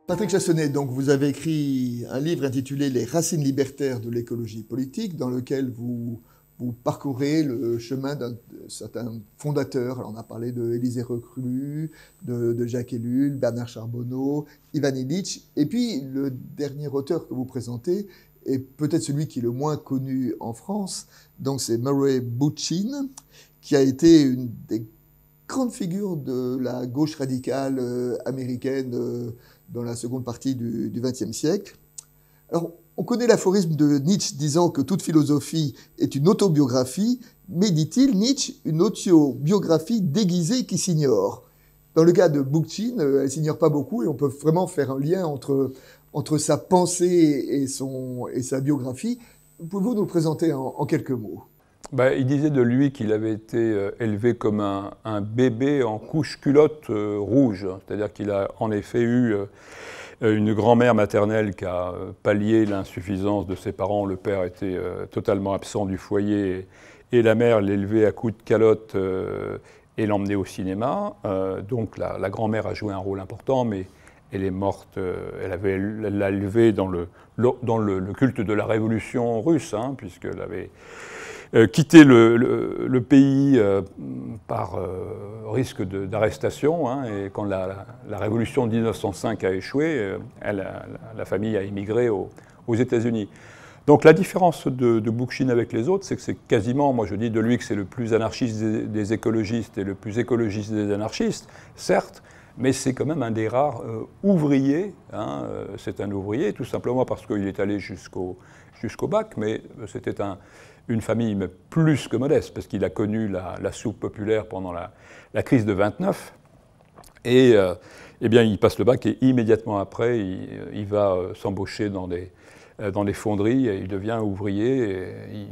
Patrick Chassonnet, donc vous avez écrit un livre intitulé Les racines libertaires de l'écologie politique, dans lequel vous parcourez le chemin d'un certain fondateur. Alors on a parlé de Élisée Reclus, de Jacques Ellul, Bernard Charbonneau, Ivan Illich, et puis le dernier auteur que vous présentez est peut-être celui qui est le moins connu en France, donc c'est Murray Bookchin, qui a été une des grandes figures de la gauche radicale américaine dans la seconde partie du XXe siècle. Alors, on connaît l'aphorisme de Nietzsche disant que toute philosophie est une autobiographie, mais, dit-il, Nietzsche, une autobiographie déguisée qui s'ignore. Dans le cas de Bookchin, elle ne s'ignore pas beaucoup et on peut vraiment faire un lien entre sa pensée et sa biographie. Pouvez-vous nous le présenter en quelques mots ? Il disait de lui qu'il avait été élevé comme un bébé en couche culotte rouge, c'est-à-dire qu'il a en effet eu une grand-mère maternelle qui a pallié l'insuffisance de ses parents. Le père était totalement absent du foyer et la mère l'élevait à coups de calotte et l'emmenait au cinéma. Donc la grand-mère a joué un rôle important, mais elle est morte, elle l'a élevée dans le culte de la révolution russe, puisqu'elle avait quitté le pays par risque d'arrestation, et quand la révolution de 1905 a échoué, la famille a émigré aux États-Unis. Donc la différence de Bookchin avec les autres, c'est que c'est quasiment, moi je dis de lui que c'est le plus anarchiste des écologistes et le plus écologiste des anarchistes, certes, mais c'est quand même un des rares ouvriers. C'est un ouvrier, tout simplement parce qu'il est allé jusqu'au bac, mais c'était une famille mais plus que modeste, parce qu'il a connu la soupe populaire pendant la crise de 29. Et eh bien, il passe le bac et immédiatement après, il va s'embaucher dans des fonderies et il devient ouvrier. Et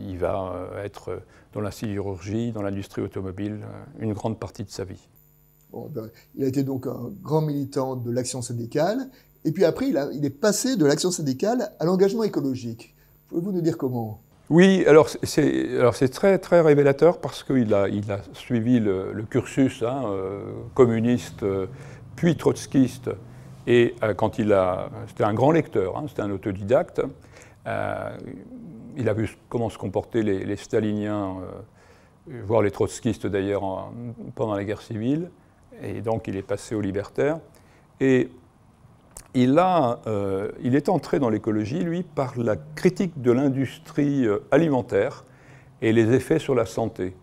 il va être dans la sidérurgie, dans l'industrie automobile, une grande partie de sa vie. Bon, il a été donc un grand militant de l'action syndicale. Et puis après, il est passé de l'action syndicale à l'engagement écologique. Pouvez-vous nous dire comment ? Oui, alors c'est très, très révélateur parce qu'il a suivi le cursus communiste, puis trotskiste, et c'était un grand lecteur, c'était un autodidacte. Il a vu comment se comportaient les staliniens, voire les trotskistes d'ailleurs, pendant la guerre civile, et donc il est passé aux libertaires. Et il est entré dans l'écologie, lui, par la critique de l'industrie alimentaire et les effets sur la santé.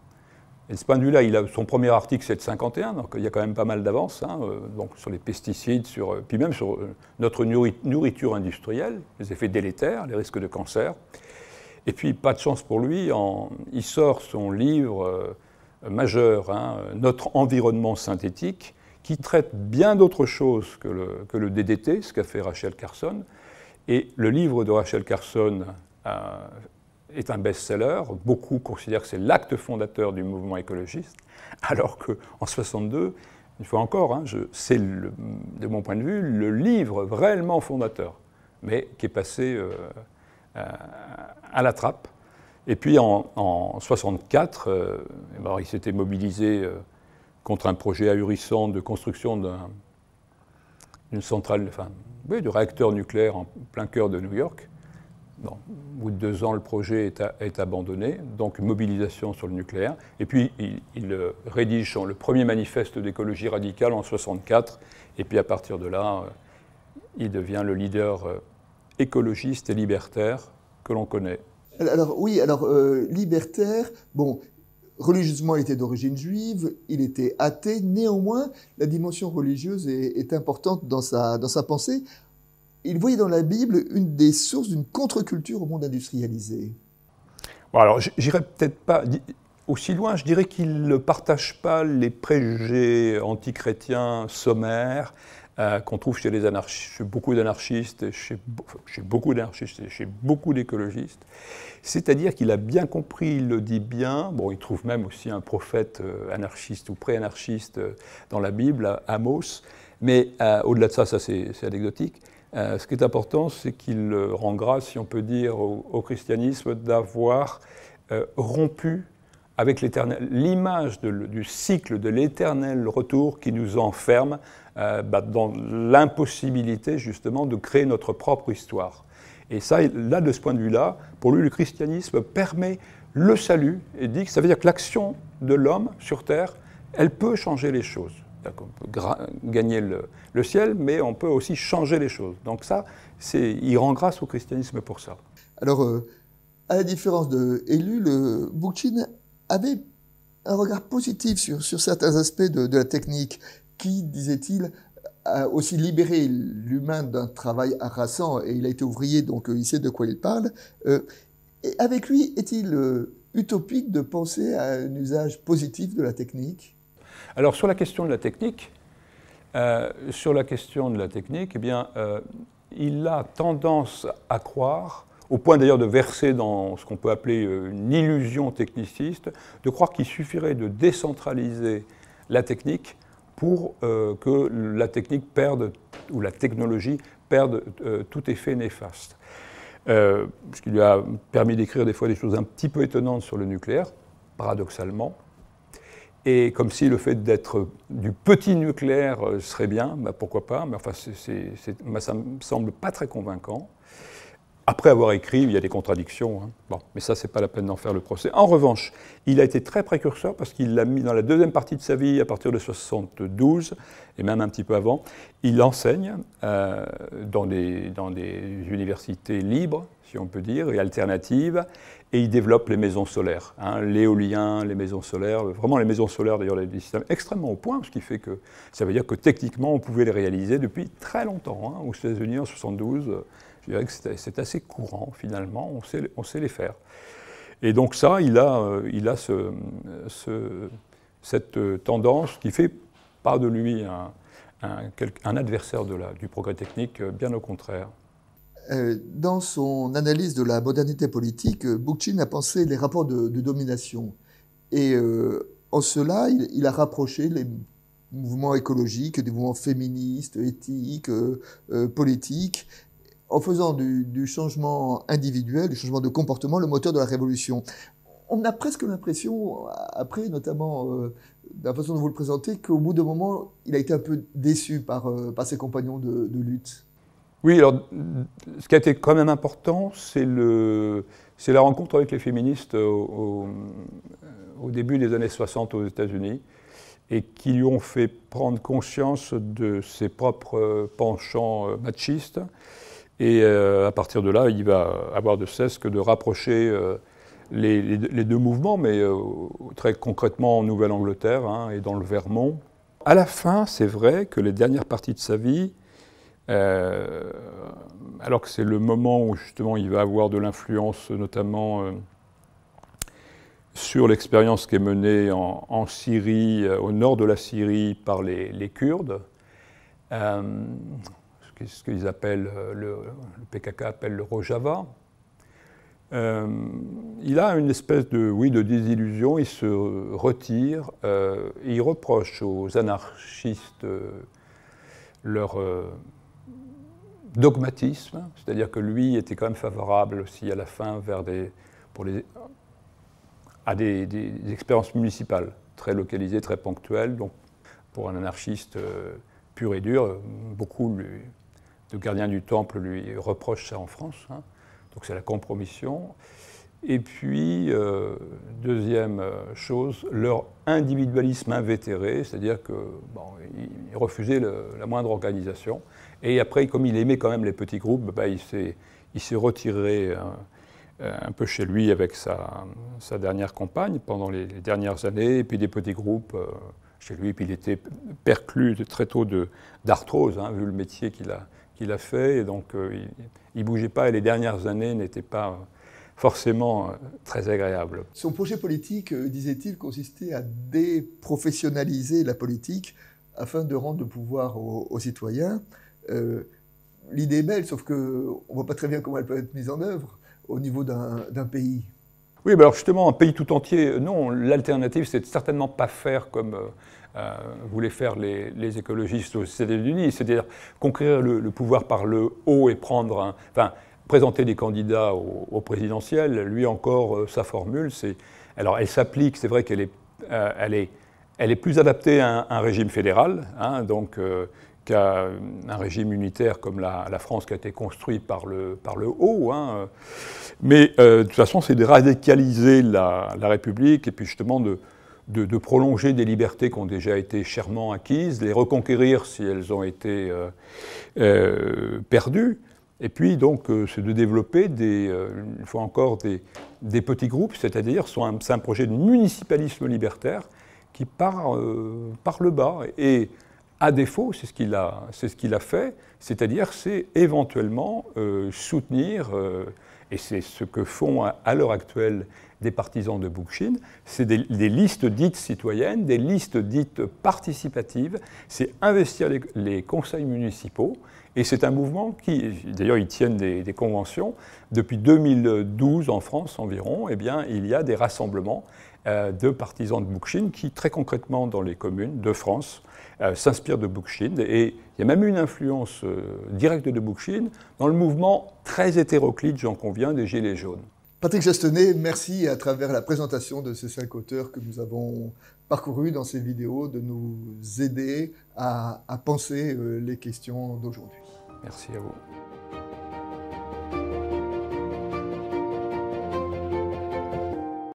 Et de ce point de vue-là, son premier article, c'est de 1951, donc il y a quand même pas mal d'avance, donc sur les pesticides, puis même sur notre nourriture industrielle, les effets délétères, les risques de cancer. Et puis, pas de chance pour lui, il sort son livre majeur, Notre environnement synthétique, qui traite bien d'autres choses que le DDT, ce qu'a fait Rachel Carson. Et le livre de Rachel Carson est un best-seller. Beaucoup considèrent que c'est l'acte fondateur du mouvement écologiste, alors qu'en 1962, une fois encore, c'est, de mon point de vue, le livre réellement fondateur, mais qui est passé à la trappe. Et puis en 1964, il s'était mobilisé contre un projet ahurissant de construction d'une centrale, de réacteur nucléaire en plein cœur de New York. Bon, au bout de 2 ans, le projet est abandonné, donc mobilisation sur le nucléaire. Et puis, il rédige le premier manifeste d'écologie radicale en 1964. Et puis, à partir de là, il devient le leader écologiste et libertaire que l'on connaît. Alors, libertaire, bon, religieusement, il était d'origine juive, il était athée. Néanmoins, la dimension religieuse est importante dans sa pensée. Il voyait dans la Bible une des sources d'une contre-culture au monde industrialisé. Bon, alors, j'irai peut-être pas aussi loin. Je dirais qu'il ne partage pas les préjugés antichrétiens sommaires qu'on trouve chez beaucoup d'anarchistes, chez beaucoup d'anarchistes et chez beaucoup d'écologistes. C'est-à-dire qu'il a bien compris, il le dit bien, il trouve même aussi un prophète anarchiste ou pré-anarchiste dans la Bible, Amos, mais au-delà de ça c'est anecdotique. Ce qui est important, c'est qu'il rend grâce, si on peut dire, au christianisme d'avoir rompu avec l'image du cycle de l'éternel retour qui nous enferme dans l'impossibilité justement de créer notre propre histoire. Et ça, là, de ce point de vue-là, pour lui, le christianisme permet le salut et dit que ça veut dire que l'action de l'homme sur terre, elle peut changer les choses. On peut gagner le ciel, mais on peut aussi changer les choses. Donc ça, il rend grâce au christianisme pour ça. Alors, à la différence de Ellul, Bookchin avait un regard positif sur certains aspects de la technique qui, disait-il, a aussi libéré l'humain d'un travail harassant, et il a été ouvrier, donc il sait de quoi il parle. Et avec lui, est-il utopique de penser à un usage positif de la technique ? Alors sur la question de la technique, eh bien, il a tendance à croire, au point d'ailleurs de verser dans ce qu'on peut appeler une illusion techniciste, de croire qu'il suffirait de décentraliser la technique pour que la technique perde, ou la technologie perde tout effet néfaste. Ce qui lui a permis d'écrire des fois des choses un petit peu étonnantes sur le nucléaire, paradoxalement. Et comme si le fait d'être du petit nucléaire serait bien, pourquoi pas, mais enfin ça me semble pas très convaincant. Après avoir écrit, il y a des contradictions, hein. Bon, mais ça, c'est pas la peine d'en faire le procès. En revanche, il a été très précurseur parce qu'il l'a mis dans la deuxième partie de sa vie, à partir de 72, et même un petit peu avant. Il enseigne dans des universités libres, si on peut dire, et alternatives, et il développe les maisons solaires, hein, l'éolien, les maisons solaires. Vraiment, les maisons solaires, d'ailleurs, des systèmes extrêmement au point, ce qui fait que ça veut dire que techniquement, on pouvait les réaliser depuis très longtemps, hein, aux États-Unis en 72. Je dirais que c'est assez courant, finalement, on sait les faire. Et donc ça, il a cette tendance qui fait pas de lui un adversaire du progrès technique, bien au contraire. Dans son analyse de la modernité politique, Bookchin a pensé les rapports de domination. Et en cela, il a rapproché les mouvements écologiques des mouvements féministes, éthiques, politiques, en faisant du changement individuel, du changement de comportement, le moteur de la révolution. On a presque l'impression, après, notamment de la façon dont vous le présentez, qu'au bout d'un moment, il a été un peu déçu par ses compagnons de lutte. Oui, alors, ce qui a été quand même important, c'est la rencontre avec les féministes au début des années 60 aux États-Unis, et qui lui ont fait prendre conscience de ses propres penchants machistes. Et à partir de là, il va avoir de cesse que de rapprocher les deux mouvements, mais très concrètement en Nouvelle-Angleterre, hein, et dans le Vermont. À la fin, c'est vrai que les dernières parties de sa vie, alors que c'est le moment où justement il va avoir de l'influence, notamment sur l'expérience qui est menée en Syrie, au nord de la Syrie, par les Kurdes, ce qu'ils appellent, le PKK appelle le Rojava. Il a une espèce de désillusion, il se retire, et il reproche aux anarchistes leur dogmatisme, c'est-à-dire que lui était quand même favorable aussi à la fin à des expériences municipales très localisées, très ponctuelles. Donc pour un anarchiste pur et dur, beaucoup de gardiens du temple lui reprochent ça en France, hein. Donc c'est la compromission. Et puis, deuxième chose, leur individualisme invétéré, c'est-à-dire qu'ils refusaient la moindre organisation. Et après, comme il aimait quand même les petits groupes, il s'est retiré un peu chez lui avec sa dernière compagne pendant les dernières années, et puis des petits groupes chez lui. Puis il était perclus très tôt d'arthrose, hein, vu le métier qu'il a fait, et donc il ne bougeait pas, et les dernières années n'étaient pas forcément très agréables. Son projet politique, disait-il, consistait à déprofessionnaliser la politique afin de rendre le pouvoir aux citoyens. L'idée est belle, sauf qu'on ne voit pas très bien comment elle peut être mise en œuvre au niveau d'un pays. Oui, alors justement, un pays tout entier, non, l'alternative, c'est de certainement pas faire comme voulaient faire les écologistes aux États-Unis, c'est-à-dire conquérir le pouvoir par le haut et présenter des candidats au présidentiel. Lui encore, sa formule, c'est Alors elle s'applique, c'est vrai qu'elle est plus adaptée à un régime fédéral, hein, donc qu'à un régime unitaire comme la France qui a été construit par le haut. Hein. Mais de toute façon, c'est de radicaliser la République et puis justement de prolonger des libertés qui ont déjà été chèrement acquises, les reconquérir si elles ont été perdues. Et puis donc, c'est de développer une fois encore des petits groupes, c'est-à-dire c'est un projet de municipalisme libertaire qui part le bas. Et à défaut, c'est ce qu'il a fait, c'est-à-dire c'est éventuellement soutenir, et c'est ce que font à l'heure actuelle des partisans de Bookchin, c'est des listes dites citoyennes, des listes dites participatives, c'est investir les conseils municipaux, et c'est un mouvement qui, d'ailleurs ils tiennent des conventions, depuis 2012 en France environ, eh bien, il y a des rassemblements de partisans de Bookchin qui, très concrètement dans les communes de France, s'inspirent de Bookchin. Et il y a même une influence directe de Bookchin dans le mouvement très hétéroclite, j'en conviens, des Gilets jaunes. Patrick Chastenay, merci à travers la présentation de ces 5 auteurs que nous avons parcourus dans ces vidéos de nous aider à penser les questions d'aujourd'hui. Merci à vous.